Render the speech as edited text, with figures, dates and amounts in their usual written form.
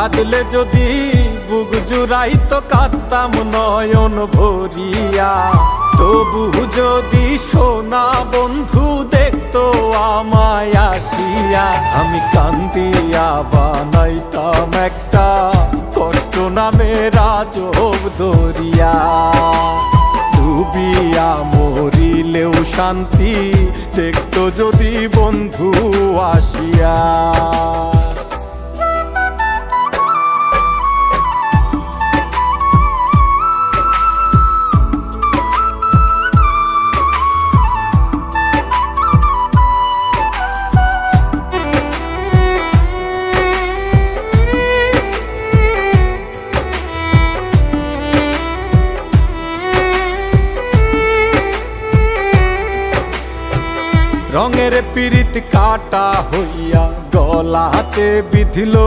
কাঁদলে যদি বুক জুড়াইতো কাঁদতাম নয়ন ভরিয়া। তবু যদি সোনা বন্ধু দেখতো আমায় আসিয়া, আমি কান্দিয়া বানাইতাম একটা কষ্ট নামের আজব দরিয়া। ডুবিয়া মরিলেও শান্তি দেখতো যদি বন্ধু আসিয়া। রঙের পিরিত কাটা হইয়া গলাতে বিধিল।